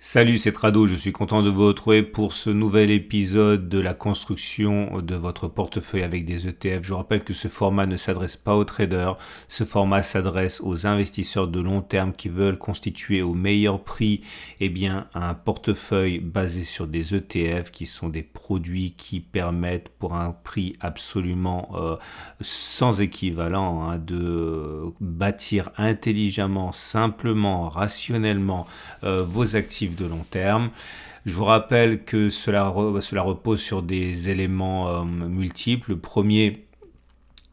Salut, c'est Trado, je suis content de vous retrouver pour ce nouvel épisode de la construction de votre portefeuille avec des ETF. Je vous rappelle que ce format ne s'adresse pas aux traders, ce format s'adresse aux investisseurs de long terme qui veulent constituer au meilleur prix un portefeuille basé sur des ETF qui sont des produits qui permettent pour un prix absolument sans équivalent de bâtir intelligemment, simplement, rationnellement vos actifs de long terme. Je vous rappelle que cela repose sur des éléments multiples. Le premier,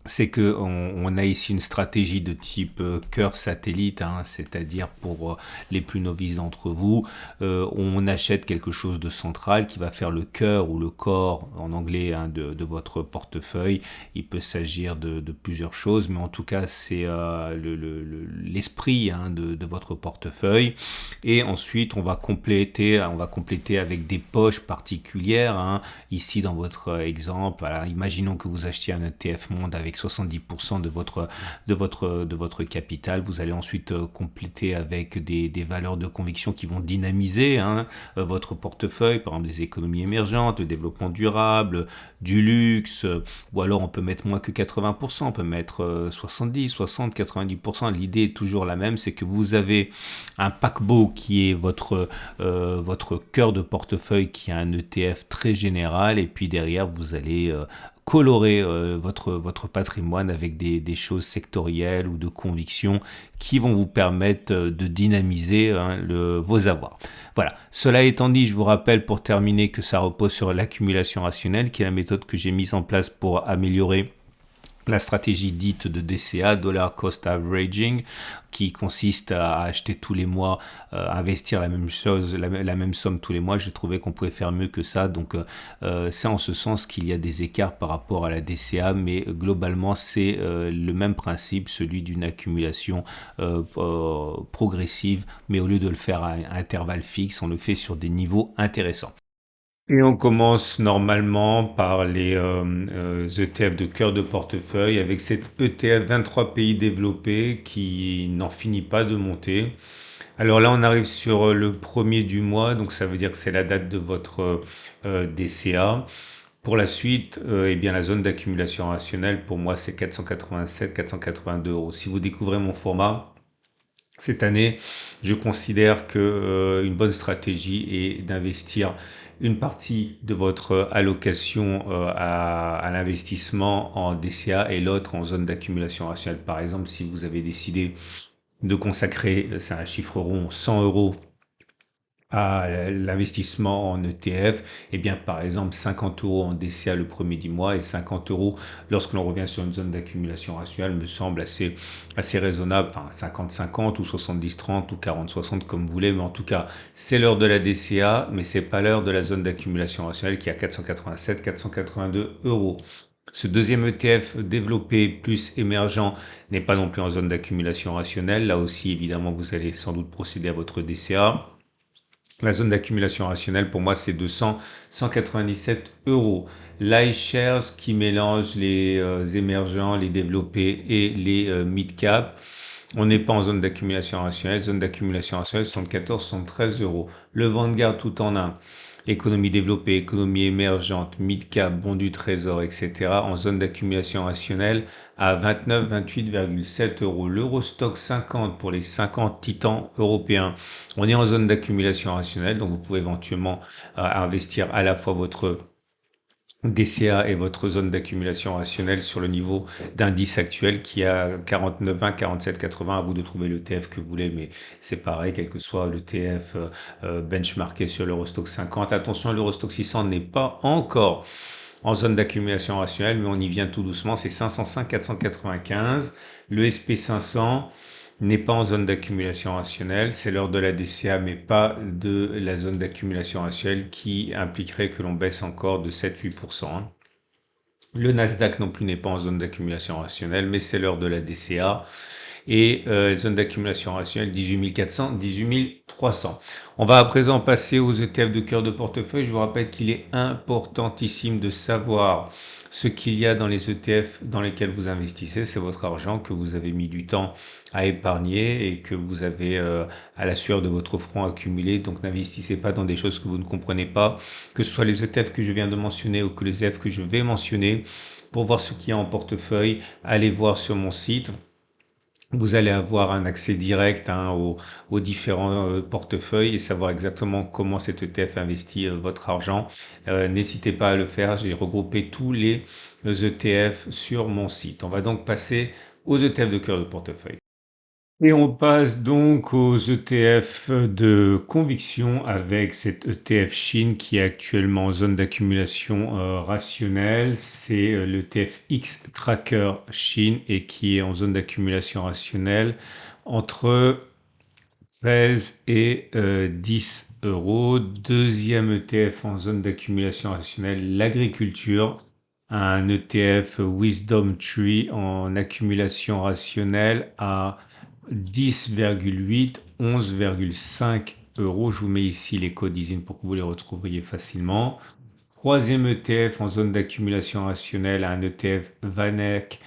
c'est que on a ici une stratégie de type cœur satellite, c'est-à-dire pour les plus novices d'entre vous, on achète quelque chose de central qui va faire le cœur ou le corps en anglais de votre portefeuille. Il peut s'agir de plusieurs choses, mais en tout cas c'est l'esprit de votre portefeuille. Et ensuite on va compléter avec des poches particulières. Ici dans votre exemple, voilà, imaginons que vous achetiez un ETF monde avec 70% de votre capital. Vous allez ensuite compléter avec des valeurs de conviction qui vont dynamiser votre portefeuille, par exemple des économies émergentes, le développement durable, du luxe, ou alors on peut mettre moins que 80%, on peut mettre 70, 60, 90%. L'idée est toujours la même, c'est que vous avez un paquebot qui est votre cœur de portefeuille, qui a un ETF très général, et puis derrière vous allez colorer votre patrimoine avec des choses sectorielles ou de conviction qui vont vous permettre de dynamiser vos avoirs. Voilà. Cela étant dit, je vous rappelle pour terminer que ça repose sur l'accumulation rationnelle, qui est la méthode que j'ai mise en place pour améliorer la stratégie dite de DCA, Dollar Cost Averaging, qui consiste à acheter tous les mois, investir la même chose, la même somme tous les mois. J'ai trouvé qu'on pouvait faire mieux que ça, donc c'est en ce sens qu'il y a des écarts par rapport à la DCA, mais globalement c'est le même principe, celui d'une accumulation progressive, mais au lieu de le faire à intervalles fixes, on le fait sur des niveaux intéressants. Et on commence normalement par les ETF de cœur de portefeuille avec cet ETF 23 pays développés qui n'en finit pas de monter. Alors là, on arrive sur le premier du mois, donc ça veut dire que c'est la date de votre DCA. Pour la suite, la zone d'accumulation rationnelle, pour moi, c'est 487, 482 euros. Si vous découvrez mon format, cette année, je considère que une bonne stratégie est d'investir une partie de votre allocation à l'investissement en DCA et l'autre en zone d'accumulation rationnelle. Par exemple, si vous avez décidé de consacrer, c'est un chiffre rond, 100 euros à l'investissement en ETF, par exemple 50 euros en DCA le premier du mois et 50 euros lorsque l'on revient sur une zone d'accumulation rationnelle me semble assez raisonnable, enfin 50-50 ou 70-30 ou 40-60 comme vous voulez, mais en tout cas c'est l'heure de la DCA, mais c'est pas l'heure de la zone d'accumulation rationnelle qui est à 487-482 euros. Ce deuxième ETF développé plus émergent n'est pas non plus en zone d'accumulation rationnelle. Là aussi, évidemment, vous allez sans doute procéder à votre DCA. La zone d'accumulation rationnelle, pour moi, c'est 197 euros. L'iShares qui mélange les émergents, les développés et les mid-cap. On n'est pas en zone d'accumulation rationnelle. Zone d'accumulation rationnelle, 74, 73 euros. Le Vanguard tout en un. Économie développée, économie émergente, mid-cap, bons du trésor, etc. en zone d'accumulation rationnelle à 29, 28,7 euros. L'Eurostock 50 pour les 50 titans européens. On est en zone d'accumulation rationnelle, donc vous pouvez éventuellement investir à la fois votre DCA et votre zone d'accumulation rationnelle sur le niveau d'indice actuel qui est à 49,20, 47,80. À vous de trouver l'ETF que vous voulez, mais c'est pareil, quel que soit l'ETF benchmarké sur l'Eurostock 50. Attention, l'Eurostock 600 n'est pas encore en zone d'accumulation rationnelle, mais on y vient tout doucement. C'est 505, 495. Le SP500 n'est pas en zone d'accumulation rationnelle, c'est l'heure de la DCA, mais pas de la zone d'accumulation rationnelle qui impliquerait que l'on baisse encore de 7-8%. Le Nasdaq non plus n'est pas en zone d'accumulation rationnelle, mais c'est l'heure de la DCA. et zone d'accumulation rationnelle 18 400, 18 300. On va à présent passer aux ETF de cœur de portefeuille. Je vous rappelle qu'il est importantissime de savoir ce qu'il y a dans les ETF dans lesquels vous investissez. C'est votre argent que vous avez mis du temps à épargner et que vous avez à la sueur de votre front accumulé. Donc n'investissez pas dans des choses que vous ne comprenez pas, que ce soit les ETF que je viens de mentionner ou que les ETF que je vais mentionner. Pour voir ce qu'il y a en portefeuille, allez voir sur mon site. Vous allez avoir un accès direct aux différents portefeuilles et savoir exactement comment cet ETF investit votre argent. N'hésitez pas à le faire, j'ai regroupé tous les ETF sur mon site. On va donc passer aux ETF de cœur de portefeuille. Et on passe donc aux ETF de conviction avec cet ETF Chine qui est actuellement en zone d'accumulation rationnelle. C'est l'ETF X Tracker Chine et qui est en zone d'accumulation rationnelle entre 13 et 10 euros. Deuxième ETF en zone d'accumulation rationnelle, l'agriculture. Un ETF Wisdom Tree en accumulation rationnelle à 10,8, 11,5 euros. Je vous mets ici les codes ISIN pour que vous les retrouviez facilement. Troisième ETF en zone d'accumulation rationnelle, un ETF VanEck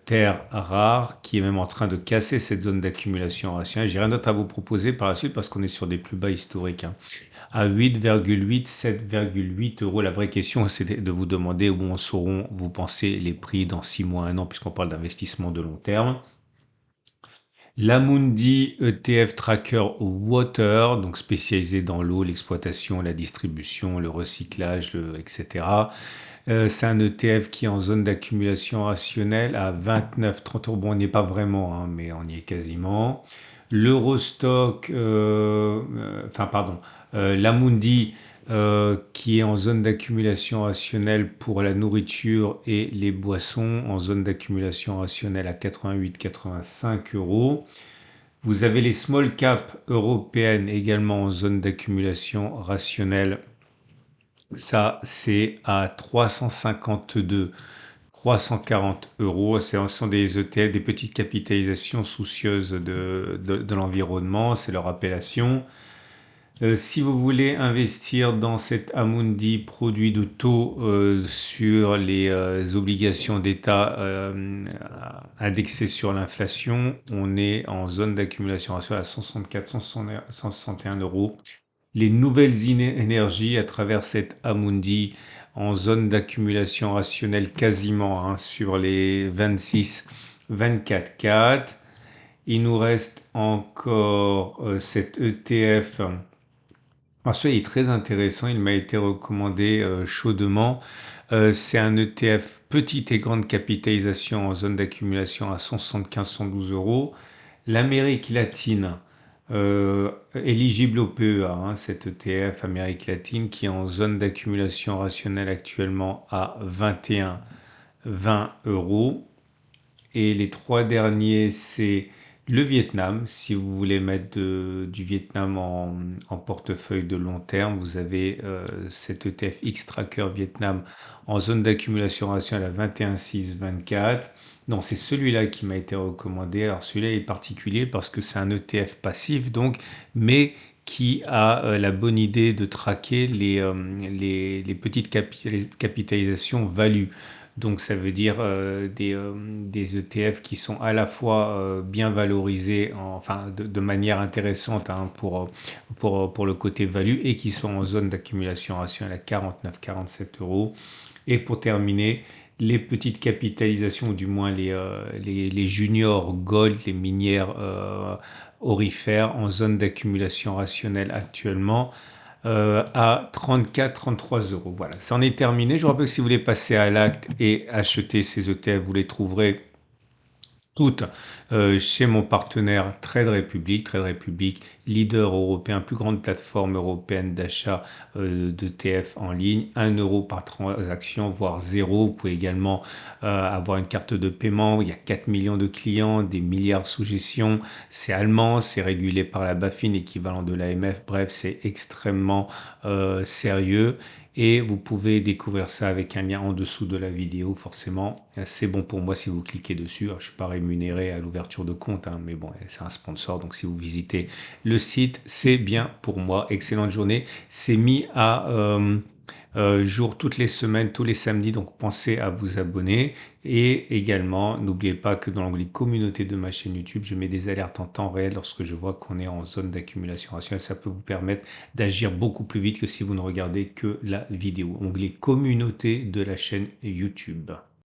terre rare qui est même en train de casser cette zone d'accumulation rationnelle. J'ai rien d'autre à vous proposer par la suite parce qu'on est sur des plus bas historiques. À 8,8, 7,8 euros. La vraie question, c'est de vous demander où en seront, vous pensez, les prix dans 6 mois, 1 an, puisqu'on parle d'investissement de long terme. L'Amundi ETF Tracker Water, donc spécialisé dans l'eau, l'exploitation, la distribution, le recyclage, etc. C'est un ETF qui est en zone d'accumulation rationnelle à 29,30 euros. Bon, on n'y est pas vraiment, hein, mais on y est quasiment. L'Eurostock, l'Amundi qui est en zone d'accumulation rationnelle pour la nourriture et les boissons, en zone d'accumulation rationnelle à 88,85 euros. Vous avez les small cap européennes également en zone d'accumulation rationnelle. Ça, c'est à 352, 340 euros. Ce sont des ETF, des petites capitalisations soucieuses de l'environnement. C'est leur appellation. Si vous voulez investir dans cet Amundi produit de taux sur les obligations d'État indexées sur l'inflation, on est en zone d'accumulation rationnelle à 164, 161 euros. Les nouvelles énergies à travers cet Amundi en zone d'accumulation rationnelle quasiment sur les 26, 24, 4. Il nous reste encore cet ETF. Alors celui-là est très intéressant, il m'a été recommandé chaudement. C'est un ETF petite et grande capitalisation en zone d'accumulation à 175, 112 euros. L'Amérique latine, éligible au PEA, cet ETF Amérique latine qui est en zone d'accumulation rationnelle actuellement à 21, 20 euros. Et les trois derniers, c'est le Vietnam. Si vous voulez mettre du Vietnam en portefeuille de long terme, vous avez cet ETF X-Tracker Vietnam en zone d'accumulation rationnelle à 21,624. Non, c'est celui-là qui m'a été recommandé. Alors celui-là est particulier parce que c'est un ETF passif, donc, mais qui a la bonne idée de traquer les petites capitalisations value. Donc ça veut dire des ETF qui sont à la fois bien valorisés, enfin de manière intéressante pour le côté value et qui sont en zone d'accumulation rationnelle à 49, 47 euros. Et pour terminer, les petites capitalisations, ou du moins les juniors gold, les minières aurifères en zone d'accumulation rationnelle actuellement à 34, 33 euros. Voilà, ça en est terminé. Je vous rappelle que si vous voulez passer à l'acte et acheter ces ETF, vous les trouverez toutes chez mon partenaire Trade Republic. Trade Republic, leader européen, plus grande plateforme européenne d'achat d'ETF en ligne. 1 euro par transaction, voire 0. Vous pouvez également avoir une carte de paiement. Il y a 4 millions de clients, des milliards sous gestion. C'est allemand, c'est régulé par la BaFin, équivalent de l'AMF. Bref, c'est extrêmement sérieux. et vous pouvez découvrir ça avec un lien en dessous de la vidéo. Forcément, c'est bon pour moi si vous cliquez dessus. Alors, je suis pas rémunéré à l'ouverture de compte, hein, mais bon, c'est un sponsor, donc si vous visitez le site, c'est bien pour moi. Excellente journée. C'est mis à jour toutes les semaines, tous les samedis, donc pensez à vous abonner. Et également, n'oubliez pas que dans l'onglet communauté de ma chaîne YouTube, je mets des alertes en temps réel lorsque je vois qu'on est en zone d'accumulation rationnelle. Ça peut vous permettre d'agir beaucoup plus vite que si vous ne regardez que la vidéo. Onglet communauté de la chaîne YouTube.